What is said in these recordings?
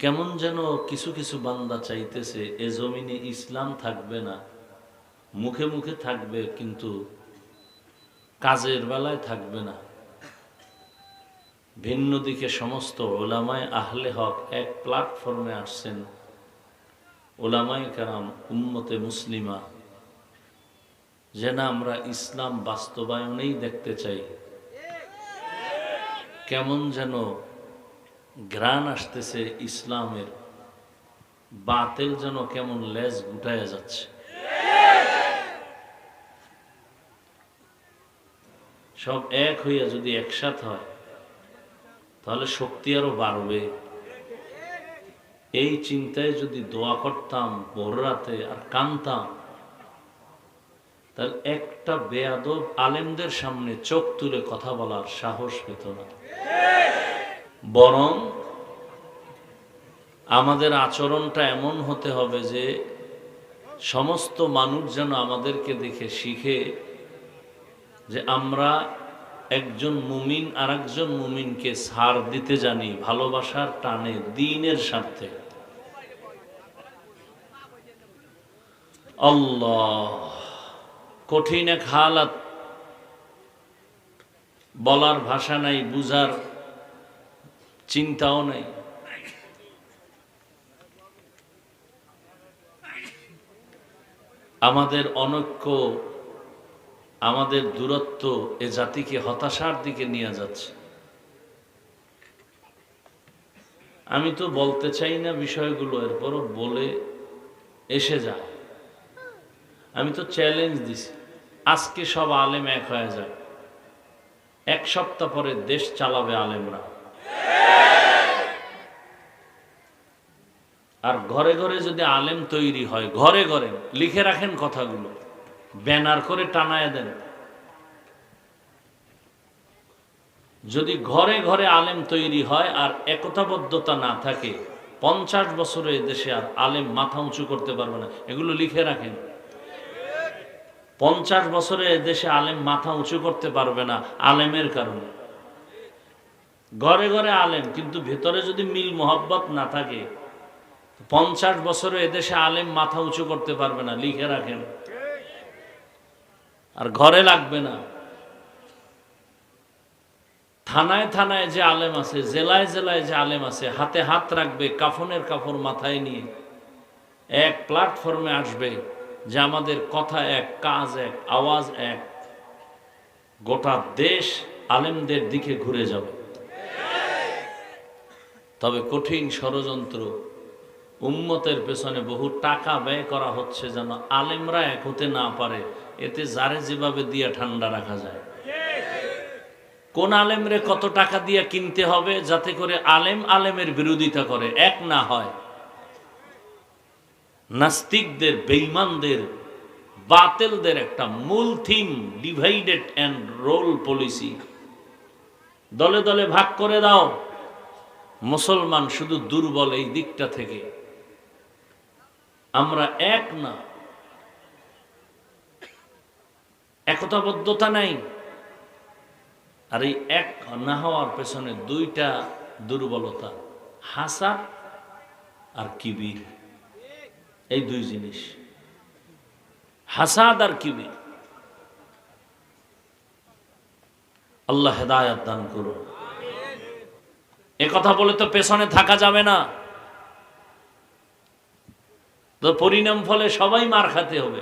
কেমন যেন কিছু কিছু বান্দা চাইতেছে এ জমিনে ইসলাম থাকবে না, মুখে মুখে থাকবে কিন্তু কাজের বেলায় থাকবে না। ভিন্ন দিকে সমস্ত ওলামায়ে আহলে হক এক প্ল্যাটফর্মে আসছেন। ওলামায়ে কেরাম, উম্মতে মুসলিমা, যেন আমরা ইসলাম বাস্তবায়নেই দেখতে চাই। কেমন যেন ঘ্রাণ আসতেছে ইসলামের, বাতিল যেন কেমন লেজ গুটায়া যাচ্ছে। সব এক হইয়া যদি একসাথ হয় তাহলে শক্তি আরো বাড়বে। এই চিন্তায় যদি দোয়া করতাম ভোর রাতে আর কানতাম, তাহলে একটা বেয়াদব আলেমদের সামনে চোখ তুলে কথা বলার সাহস পেত না। বরং আমাদের আচরণটা এমন হতে হবে যে সমস্ত মানুষ যেন আমাদেরকে দেখে শিখে যে আমরা একজন মুমিন আর একজন মুমিনকে ছাড় দিতে জানি, ভালোবাসার টানে, দ্বীনের স্বার্থে। আল্লাহ, কঠিন এক হালাত, বলার ভাষা নাই, বুঝার চিন্তাও নাই। আমাদের অনৈক্য, আমাদের দূরত্ব এ জাতিকে হতাশার দিকে নিয়ে যাচ্ছে। আমি তো বলতে চাই না বিষয়গুলো, এরপরও বলে এসে যায়। আমি তো চ্যালেঞ্জ দিছি, আজকে সব আলেম এক হয়ে যায়, এক সপ্তাহ পরে দেশ চালাবে আলেমরা। আর ঘরে ঘরে যদি আলেম তৈরি হয়, ঘরে ঘরে লিখে রাখেন কথাগুলো, ব্যানার করে টানায় দেন। যদি ঘরে ঘরে আলেম তৈরি হয় আর একতাবদ্ধতা না থাকে, 50 বছরে দেশে আর আলেম মাথা উঁচু করতে পারবে না। এগুলো লিখে রাখেন। 50 বছরে দেশে আলেম মাথা উঁচু করতে পারবে না আলেমের কারণে। ঘরে ঘরে আলেম, কিন্তু ভেতরে যদি মিল মোহাব্বত না থাকে, 50 বছরে এদেশে আলেম মাথা উঁচু করতে পারবে না। লিখে রাখেন। আর ঘরে লাগবে না, থানায় থানায় যে আলেম আছে, জেলায় জেলায় যে আলেম আছে, হাতে হাত রাখবে, কাফনের কাপড় মাথায় নিয়ে এক প্ল্যাটফর্মে আসবে যে আমাদের কথা এক, কাজ এক, আওয়াজ এক। গোটা দেশ আলেমদের দিকে ঘুরে যাবে। তবে কঠিন ষড়যন্ত্র, উম্মতের পেছনে বহু টাকা ব্যয় করা হচ্ছে যেন আলেমরা এক হতে না পারে। এতে যারে যেভাবে দিয়ে ঠান্ডা রাখা যায়। কোন আলেমরে কত টাকা দিয়ে কিনতে হবে যাতে করে আলেম আলেমের বিরোধিতা করে, এক না হয়। নাস্তিকদের, বেঈমানদের, বাতিলদের একটা মূল theme divided and rule policy. দলে দলে ভাগ করে দাও। মুসলমান শুধু দুর্বল এই দিকটা থেকে। আমরা এক না, একতাবদ্ধতা নাই। আর এই এক না হওয়ার পেছনে দুইটা দুর্বলতা, হাসাদ আর কিবির। এই দুই জিনিস, হাসাদ আর কিবির। আল্লাহ হেদায়েত দান করুন। এ কথা বলে তো পেছনে থাকা যাবে না। তো পরিণাম ফলে সবাই মার খাতে হবে,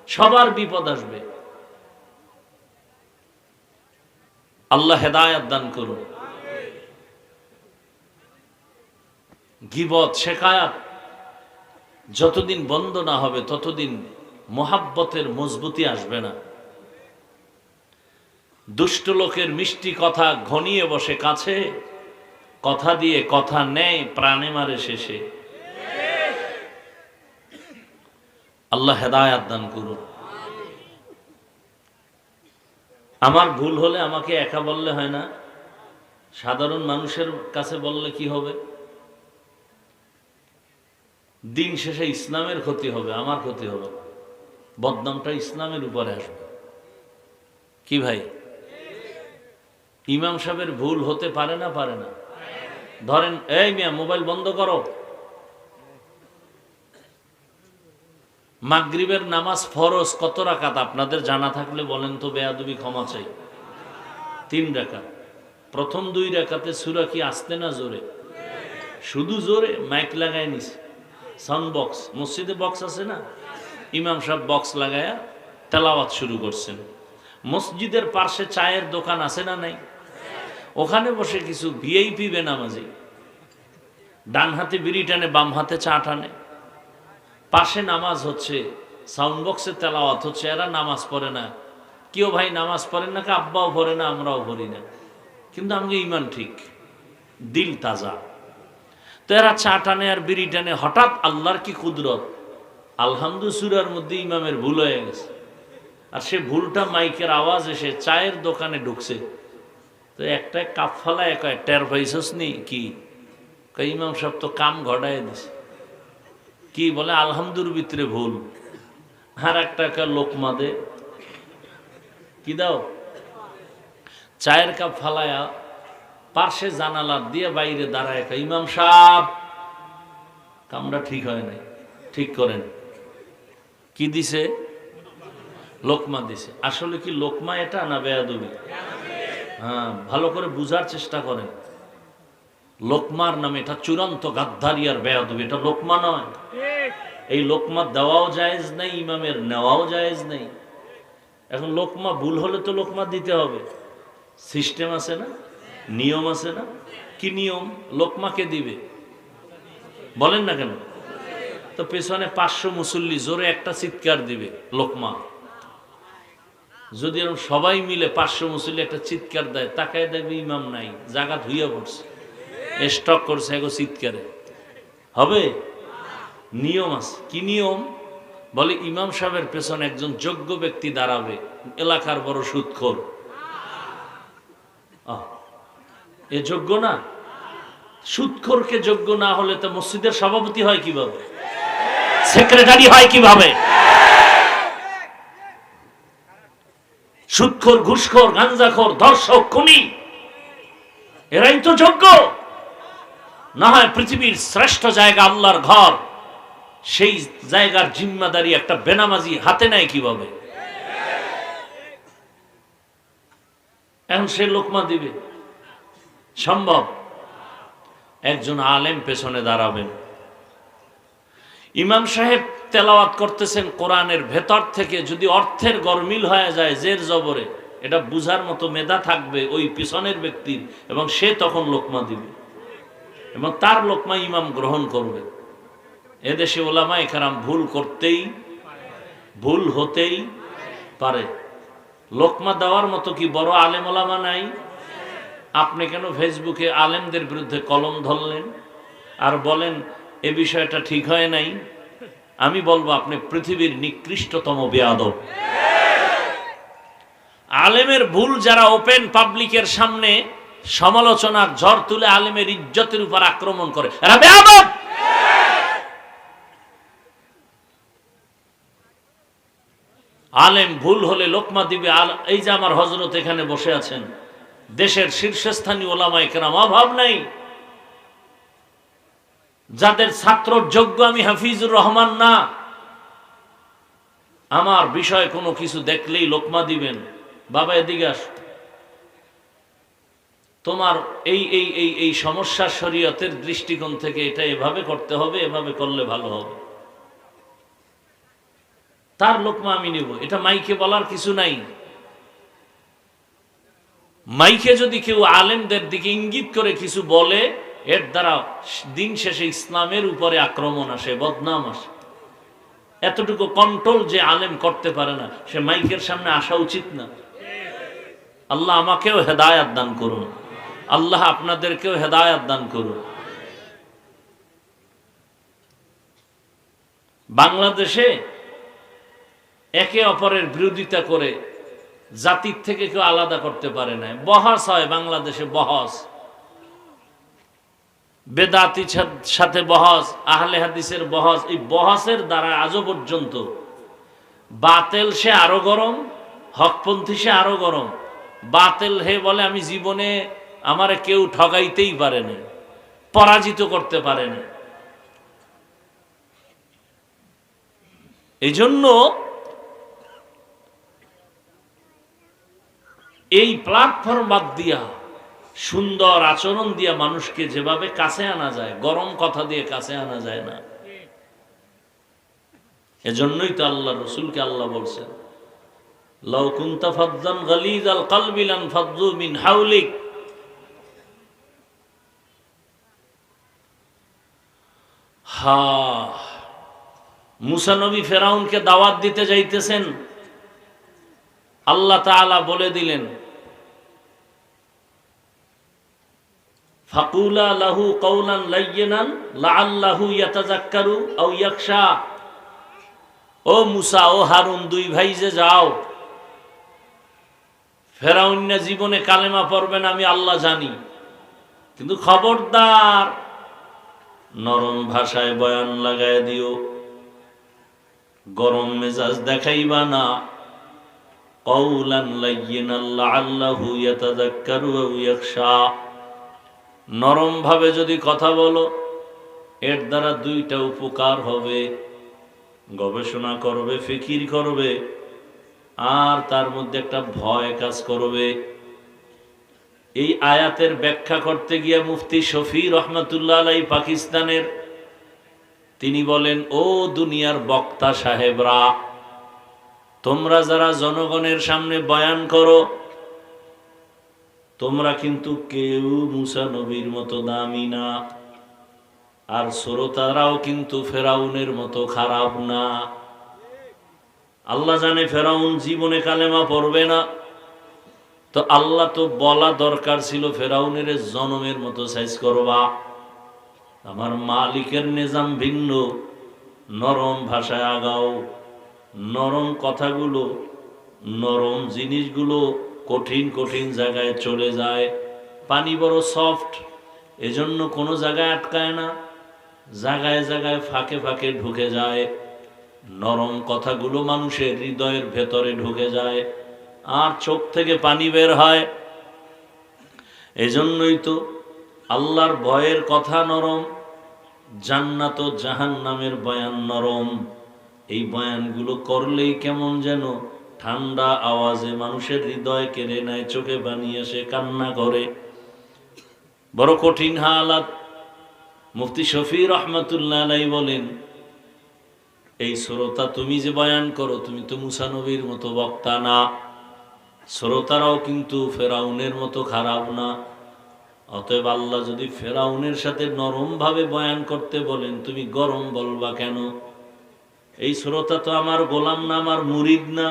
সবার বিপদ আসবে। আল্লাহ হেদায়েত দান করুন। গীবত, শিকায়াত যতদিন বন্ধ না হবে ততদিন মোহাব্বতের মজবুতি আসবে না। দুষ্ট লোকের মিষ্টি কথা ঘনিয়ে বসে কাছে, কথা দিয়ে কথা নেয়, প্রাণে মারে শেষে। আল্লাহ হেদায়েত দান করুন। আমার ভুল হলে আমাকে একা বললে হয় না, সাধারণ মানুষের কাছে বললে কি হবে? দিন শেষে ইসলামের ক্ষতি হবে, আমার ক্ষতি হবে। বদনামটা ইসলামের উপরে আসবে। কি ভাই, ইমাম সাহেবের ভুল হতে পারে না? পারে না? ধরেন, এই মিয়া মোবাইল বন্ধ করো। মাগরিবের নামাজ ফরজ কত রাকাত আপনাদের জানা থাকলে বলেন তো, বেয়াদবি ক্ষমা চাই। 3 রাকাত। প্রথম 2 রাকাতে সূরা কি আস্তে না জোরে? শুধু জোরে। মাইক লাগায় নিছে, সাউন্ড বক্স, মসজিদে বক্স আছে না, ইমাম সাহেব বক্স লাগায়া তেলাওয়াত শুরু করছেন। মসজিদের পাশে চায়ের দোকান আছে না নাই? ওখানে বসে কিছু ভিআইপি বেনামাজি ডান হাতে বিড়ি টানে, বাম হাতে চা টানে, পাশে নামাজ হচ্ছে, সাউন্ড বক্সে তেলাওয়াত হচ্ছে, এরা নামাজ পড়ে না। কেউ ভাই নামাজ পড়েন না, আব্বাও পড়ে না, আমরাও পড়ি না, কিন্তু আমাকে ইমান ঠিক, দিল তাজা। তো এরা চা টানে আর বিড়ি টানে। হঠাৎ আল্লাহর কি কুদরত, আলহামদু সূরার মধ্যে ইমামের ভুল হয়ে গেছে, আর সে ভুলটা মাইকের আওয়াজ এসে চায়ের দোকানে ঢুকছে। তো একটা কাপ ফালা এক টের পাইছস নি কি? ইমাম সাহেব তো কাম ঘটায় দিছে। কি বলে? আলহামদুর ভিতরে ভুল। আর একটা লোকমা দে, কি দাও? চায়ের কাপ ফালায়া পার্শ্বে জানালা দিয়ে বাইরে দাঁড়ায়, ইমাম সাহেব কামটা ঠিক হয় নাই, ঠিক করেন। কি দিছে? লোকমা দিছে। আসলে কি লোকমা এটা না বেয়াদবি? হ্যাঁ, ভালো করে বুঝার চেষ্টা করেন। লোকমার নামে এটা চূড়ান্ত গাদ্দারি আর বেয়াদবি, এটা লোকমা নয়। এই লোকমা দেওয়াও জায়েজ নাই, ইমামের নেওয়াও জায়েজ নেই। এখন লোকমা ভুল হলে তো লোকমা দিতে হবে, সিস্টেম আছে না, নিয়ম আছে না? কি নিয়ম? লোকমাকে দিবে, বলেন না কেন? তো পেছনে 500 মুসল্লি জোরে একটা চিৎকার দিবে, লোকমা। যদি এরকম সবাই মিলে 500 মুসল্লি একটা চিৎকার দেয়, তাকায় দেখবে ইমাম নাই, জায়গা ধুইয়া পড়ছে, স্টক করছে এগো চিৎকারে, হবে? নিয়ম আছে। কি নিয়ম? বলে ইমাম সাহেবের পেছনে একজন যোগ্য ব্যক্তি দাঁড়াবে, এলাকার বড় সুদখোর। এ যোগ্য না? সুদখোরকে যোগ্য না হলে তো মসজিদের সভাপতি হয় কিভাবে, সেক্রেটারি হয় কিভাবে? সুদখোর, ঘুষখোর, গাঞ্জাখোর, ধর্ষক, খুনি, এরাই তো যোগ্য। না হয় পৃথিবীর শ্রেষ্ঠ জায়গা আল্লাহর ঘর, সেই জায়গার জিম্মাদারি একটা বেনামাজি হাতে নেয় কিভাবে? এখন সে লোকমা দিবে সম্ভব? একজন আলেম পেছনে দাঁড়াবেন, ইমাম সাহেব তেলাওয়াত করতেছেন কোরআনের ভেতর থেকে, যদি অর্থের গরমিল হয়ে যায় জের জবরে, এটা বুঝার মতো মেধা থাকবে ওই পিছনের ব্যক্তির, এবং সে তখন লোকমা দিবে, এবং তার লোকমা ইমাম গ্রহণ করবে। এদেশে ওলামায়ে কেরাম ভুল করতেই, ভুল হতেই পারে। লোকমা দেওয়ার মতো কি বড় আলেম ওলামা নাই? আপনি কেন ফেসবুকে আলেমদের বিরুদ্ধে কলম ধরলেন আর বলেন এ বিষয়টা ঠিক হয় নাই? আমি বলবো আপনি পৃথিবীর নিকৃষ্টতম বেয়াদব। আলেমের ভুল যারা ওপেন পাবলিকের সামনে সমালোচনার ঝড় তুলে আলেমের ইজ্জতের উপর আক্রমণ করে, এরা বেয়াদব। আলেম ভুল হলে লোকমা দিবে। এই যে আমার হযরত এখানে বসে আছেন, দেশের শীর্ষস্থানীয় ওলামায়ে কেরাম, অভাব নাই। যাদের ছাত্র যোগ্য, আমি হাফিজুর রহমান না, আমার বিষয় কোনো কিছু দেখলেই লোকমা দিবেন। বাবা এদিকে আস, তোমার এই এই এই এই সমস্যা শরীয়তের দৃষ্টিকোণ থেকে এটা এভাবে করতে হবে, এভাবে করলে ভালো হবে, তার লোকমা আমি নেব। এটা মাইকে বলার কিছু নাই। মাইকে যদি কেউ আলেমদের দিকে ইঙ্গিত করে কিছু বলে, এর দ্বারা দিন শেষে ইসলামের উপরে আক্রমণ আসে, বদনাম আসে। এতটুকু কন্ট্রোল যে আলেম করতে পারে না, সে মাইকের সামনে আসা উচিত না। আল্লাহ আমাকেও হেদায়াত দান করুন, আল্লাহ আপনাদেরকেও হেদায়াত দান করুন। বাংলাদেশে একে অপরের বিরোধিতা করে জাতির থেকে কেউ আলাদা করতে পারে না। বহস হয় বাংলাদেশে, বহস, বেদাতির সাথে বহস, আহলে হাদিসের বহস। এই বহসের দ্বারা আজও পর্যন্ত বাতেল সে আরো গরম, হকপন্থী সে আরো গরম। বাতেল হে বলে আমি জীবনে আমারে কেউ ঠগাইতেই পারে না, পরাজিত করতে পারে না। এই জন্য এই প্ল্যাটফর্ম বাদ দিয়া সুন্দর আচরণ দিয়া মানুষকে যেভাবে কাছে আনা যায়, গরম কথা দিয়ে কাছে আনা যায় না। এজন্যই তো আল্লাহ রসুলকে আল্লাহ বলছেন, লাউ কুনতা ফাজ্জান গালিযাল কলবি লানফাজ্জু মিন হাওলিক। মুসা নবী ফেরাউনকে দাওয়াত দিতে যাইতেছেন, আল্লাহ তাআলা বলে দিলেন, ফাকুলা লাহু কাওলান লায়্যিনান লাআল্লাহু ইয়াতাযাক্কারু আও ইয়াখশা। ও মুসা, ও হারুন, দুই ভাই যে যাও, ফেরাউন না জীবনে কালেমা পড়বেন আমি আল্লাহ জানি, কিন্তু খবরদার নরম ভাষায় বয়ান লাগায় দিও, গরম মেজাজ দেখাইবা না। কাওলান লায়্যিনান লাআল্লাহু ইয়াতাযাক্কারু আও ইয়াখশা। নরম ভাবে যদি কথা বলো, এর দ্বারা দুইটা উপকার হবে, গবেষণা করবে, ফিকির করবে, আর তার মধ্যে একটা ভয় কাজ করবে। এই আয়াতের ব্যাখ্যা করতে গিয়ে মুফতি শফি রহমাতুল্লাহ আলাইহি পাকিস্তানের, তিনি বলেন, ও দুনিয়ার বক্তা সাহেবরা, তোমরা যারা জনগণের সামনে বয়ান করো, তোমরা কিন্তু কেউ মুসা নবীর মতো দামি না, আর শ্রোতারাও কিন্তু ফেরাউনের মতো খারাপ না। আল্লাহ জানে ফেরাউন জীবনে কালেমা পড়বে না, তো আল্লাহ তো বলা দরকার ছিল ফেরাউনের জনমের মতো সাইজ করবা। আমার মালিকের নিজাম ভিন্ন, নরম ভাষায় আগাও, নরম কথাগুলো, নরম জিনিসগুলো কঠিন কঠিন জায়গায় চলে যায়। পানি বড় সফট, এজন্য কোনো জায়গায় আটকায় না, জায়গায় জায়গায় ফাঁকে ফাঁকে ঢুকে যায়। নরম কথাগুলো মানুষের হৃদয়ের ভেতরে ঢুকে যায়, আর চোখ থেকে পানি বের হয়। এজন্যই তো আল্লাহর ভয়ের কথা নরম, জান্নাত ও জাহান্নামের বয়ান নরম। এই বয়ানগুলো করলেই কেমন যেন ঠান্ডা আওয়াজে মানুষের হৃদয় কেড়ে নেয়, চোখে পানি আসে, কান্না করে। বড় কঠিন হালাত। মুফতি শফি রহমাতুল্লাহ আলাইহি বলেন, এই শ্রোতা তুমি যে বয়ান করো, তুমি তো মুসা নবীর মতো বক্তা না, শ্রোতারাও কিন্তু ফেরাউনের মতো খারাপ না। অতএব আল্লাহ যদি ফেরাউনের সাথে নরম ভাবে বয়ান করতে বলেন, তুমি গরম বলবা কেন? এই শ্রোতা তো আমার গোলাম না, আমার মুরিদ না,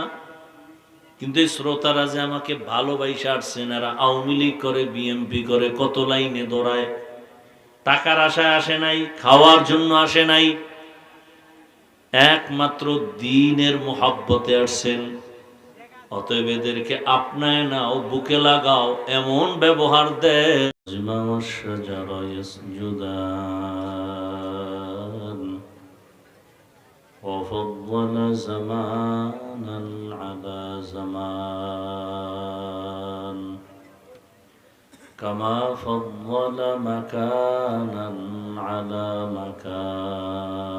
কিন্তু এই শ্রোতারা যে আমাকে ভালোবাসে আসছেন, এরা আওয়ামী লীগ করে, বিএমপি করে, কত লাইনে দৌড়ায়, টাকার আশায় আসে নাই, খাওয়ার জন্য আসে নাই, একমাত্র দ্বীনের মুহাব্বতে আসছেন। অতএব এদেরকে আপনায় নাও, বুকে লাগাও, এমন ব্যবহার দেয়। وفضل زمانا على زمان كما فضل مكانا على مكان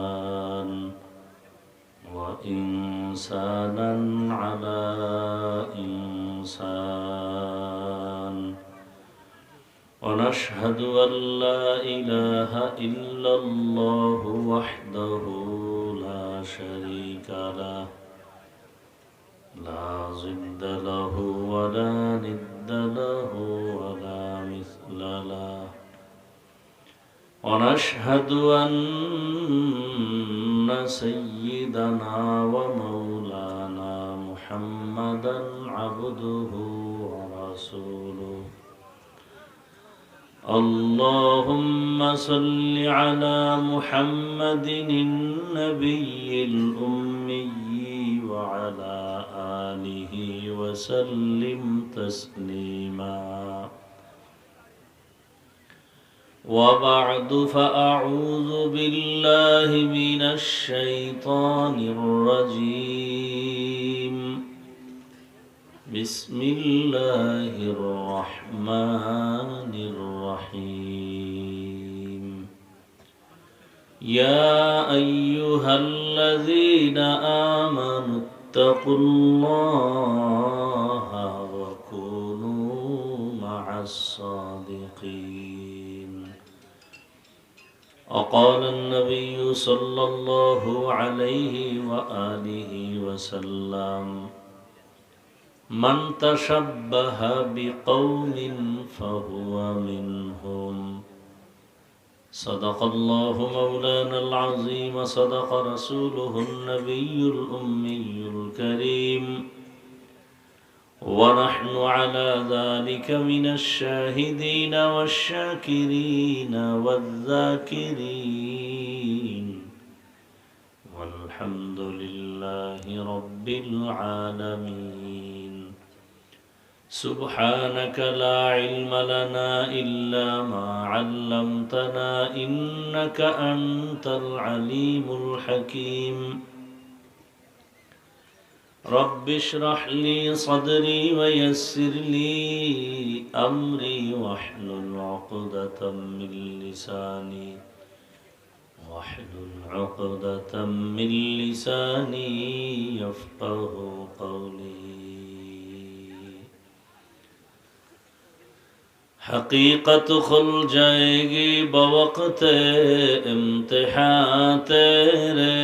وإنسانا على إنسان ونشهد أن لا إله إلا الله وحده لا شريك له لا ضد له ولا ند له ولا مثل له ونشهد أن سيدنا ومولانا محمدا عبده ورسوله اللهم صل على محمد النبي الأمي وعلى آله وسلم تسليما وبعد فأعوذ بالله من الشيطان الرجيم بسم الله الرحمن الرحيم يا أيها الذين آمنوا اتقوا الله وكونوا مع الصادقين. وقال النبي صلى الله عليه وآله وسلم: من تشبه بقوم فهو منهم. صدق الله مولانا العظيم، صدق رسوله النبي الأمي الكريم، ونحن على ذلك من الشاهدين والشاكرين والذاكرين، والحمد لله رب العالمين. سبحانك لا علم لنا إلا ما علمتنا إنك أنت العليم الحكيم. رب اشرح لي صدري ويسر لي أمري واحلل عقدة من لساني يفقه قولي. حقیقت کھل جائے گی بوقت امتحان تیرے،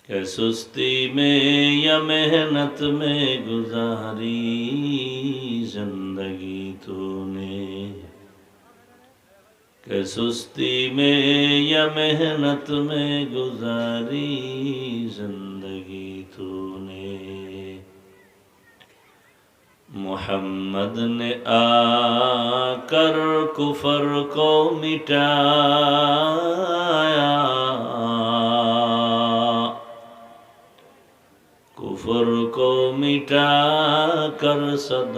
کہ سستی میں یا محنت میں گزاری زندگی تو نے، کہ سستی میں یا محنت میں گزاری زندگی تو نے۔ محمد نے آ کر کفر کو مٹایا، کفر کو مٹا کر صداقت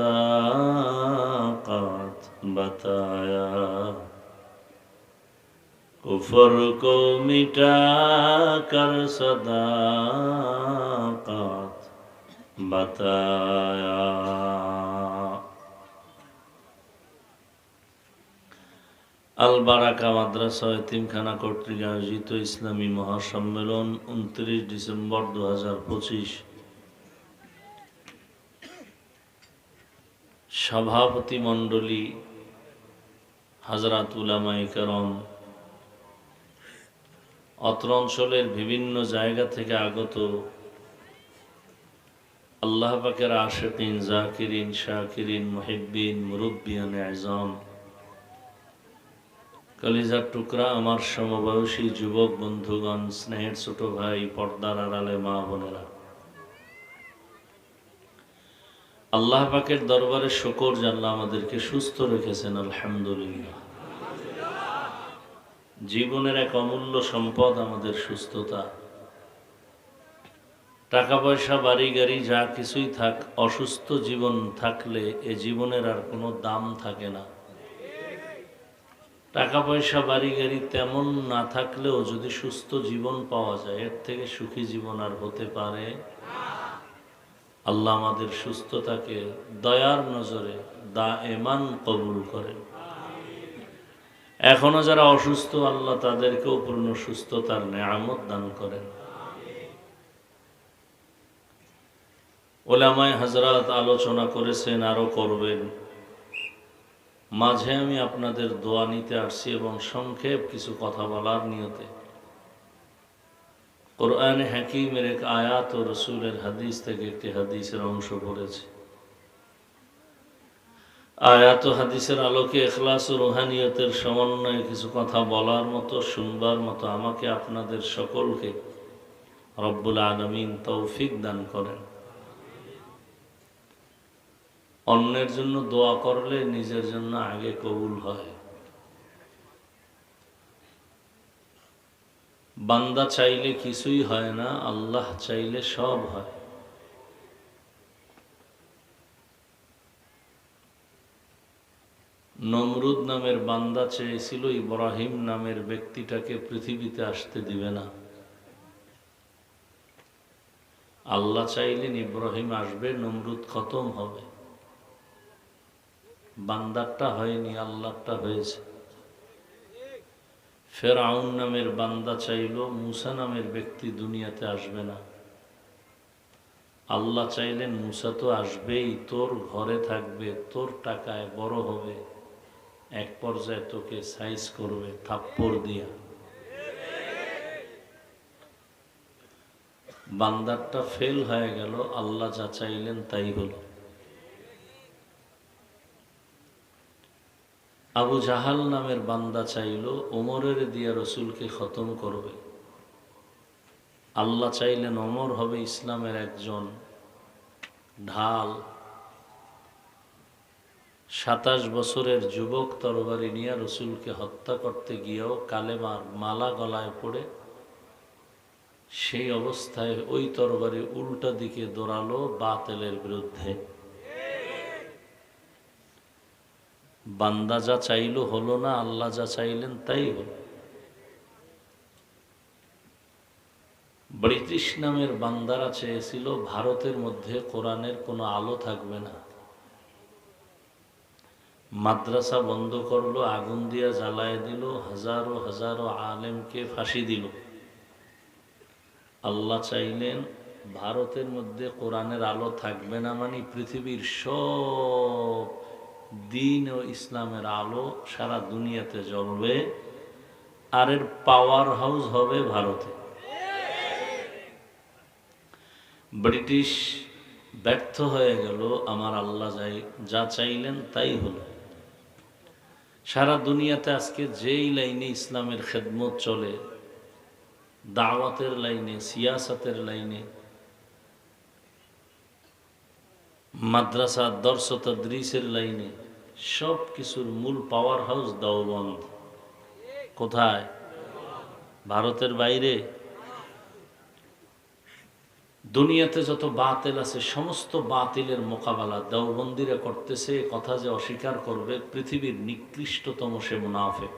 بتایا، کفر کو مٹا کر صداقت بتایا۔ আল বারাকা মাদ্রাসা ও এতিমখানা কর্তৃক আয়োজিত ইসলামী মহাসম্মেলন 29 ডিসেম্বর 2025। সভাপতি মণ্ডলী, হাজরাত উলামায়ে কেরাম, অত্র অঞ্চলের বিভিন্ন জায়গা থেকে আগত আল্লাহ পাকের আশিকিন, জাকিরিন, শাকিরিন, মুহিব্বিন, মুরব্বিয়ানে আযম, কলিজার টুকরা আমার সমবয়সী যুবক বন্ধুগণ, স্নেহের ছোট ভাই, পর্দার আড়ালে মা বোনেরা, আল্লাহ পাকের দরবারে শুকর যে আল্লাহ আমাদেরকে সুস্থ রেখেছেন, আলহামদুলিল্লাহ। জীবনের এক অমূল্য সম্পদ আমাদের সুস্থতা। টাকা পয়সা, বাড়ি গাড়ি যা কিছুই থাক, অসুস্থ জীবন থাকলে এ জীবনের আর কোনো দাম থাকে না। টাকা পয়সা, বাড়ি গাড়ি তেমন না থাকলেও যদি সুস্থ জীবন পাওয়া যায়, এর থেকে সুখী জীবন আর হতে পারে? আল্লাহ আমাদের সুস্থতাকে দয়ার নজরে দায়েমান কবুল করেন। এখনো যারা অসুস্থ, আল্লাহ তাদেরকেও পূর্ণ সুস্থতার নেয়ামত দান করেন। উলামায়ে হযরত আলোচনা করেছেন, আরো করবেন। মাঝে আমি আপনাদের দোয়া নিতে আসছি এবং সংক্ষেপ কিছু কথা বলার নিয়তে। কোরআনে হাকিমের এক আয়াত ও রসুলের হাদিস থেকে একটি হাদিসের অংশ পড়েছি। আয়াত ও হাদিসের আলোকে ইখলাস ও রুহানিয়তের সমন্বয়ে কিছু কথা বলার মতো, শুনবার মতো আমাকে আপনাদের সকলকে রব্বুল আলামিন তৌফিক দান করেন। অন্যের জন্য দোয়া করলে নিজের জন্য আগে কবুল হয়। বান্দা চাইলে কিছুই হয় না, আল্লাহ চাইলে সব হয়। নমরুদ নামের বান্দা চেয়েছিল ইব্রাহিম নামের ব্যক্তিটাকে পৃথিবীতে আসতে দিবে না। আল্লাহ চাইলেন ইব্রাহিম আসবে, নমরুদ খতম হবে। বান্দারটা হয়নি, আল্লাহরটা হয়েছে। ফেরাউন নামের বান্দা চাইল মুসা নামের ব্যক্তি দুনিয়াতে আসবে না। আল্লাহ চাইলেন মুসা তো আসবেই, তোর ঘরে থাকবে, তোর টাকায় বড় হবে, এক পর্যায়ে তোকে সাইজ করবে থাপ্পড় দিয়া। বান্দারটা ফেল হয়ে গেল, আল্লাহ যা চাইলেন তাই হলো। আবু জাহাল নামের বান্দা চাইল ওমরের দিয়া রসুলকে খতম করবে। আল্লাহ চাইলেন ওমর হবে ইসলামের একজন ঢাল। 27 বছরের যুবক তরবারি নিয়ে রসুলকে হত্যা করতে গিয়েও কালেমার মালা গলায় পড়ে সেই অবস্থায় ওই তরবারি উল্টা দিকে দৌড়ালো বাতিলের বিরুদ্ধে। বান্দা যা চাইল হলো না, আল্লাহ যা চাইলেন তাই হলো। ব্রিটিশ নামের বান্দারা চেয়েছিল ভারতের মধ্যে কোরআনের কোনো আলো থাকবে না, মাদ্রাসা বন্ধ করলো, আগুন দিয়া জ্বালায় দিল, হাজারো হাজারো আলেমকে ফাঁসি দিল। আল্লাহ চাইলেন ভারতের মধ্যে কোরআনের আলো থাকবে না, মানে পৃথিবীর সব দিন ও ইসলামের আলো সারা দুনিয়াতে জ্বলবে, আর এর পাওয়ার হাউস হবে ভারতে। ব্রিটিশ ব্যর্থ হয়ে গেল, আমার আল্লাহ যা চাইলেন তাই হলো। সারা দুনিয়াতে আজকে যেই লাইনে ইসলামের খেদমত চলে, দাওয়াতের লাইনে, সিয়াসতের লাইনে, মাদ্রাসা দর্স তদরিসের লাইনে, সব কিছুর মূল পাওয়ার হাউস দেওবন্দ। কোথায়? ভারতের বাইরে। দুনিয়াতে যত বাতিল আছে সমস্ত বাতিলের মোকাবেলা দেওবন্দিরা করতেছে। কথা যে অস্বীকার করবে, পৃথিবীর নিকৃষ্টতম সে মুনাফিক।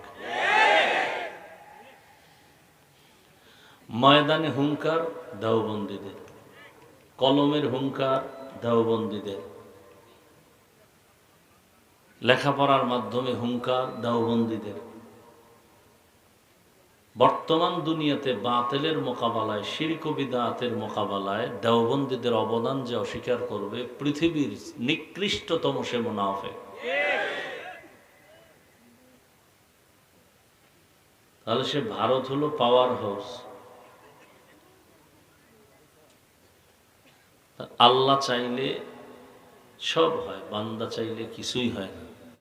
ময়দানে হুঙ্কার দেওবন্দীদের, কলমের হুঙ্কার দেওবন্দীদের, লেখাপড়ার মাধ্যমে হুঙ্কার দেওবন্দীদের। বর্তমান দুনিয়াতে বাতিলের মোকাবেলায়, শিরক ও বিদআতের মোকাবেলায় দেওবন্দীদের অবদান যে অস্বীকার করবে, পৃথিবীর নিকৃষ্টতম সে মুনাফিক। তাহলে সে ভারত হলো পাওয়ার হাউস। আল্লাহ চাইলে সব হয়, বান্দা চাইলে কিছুই হয় না।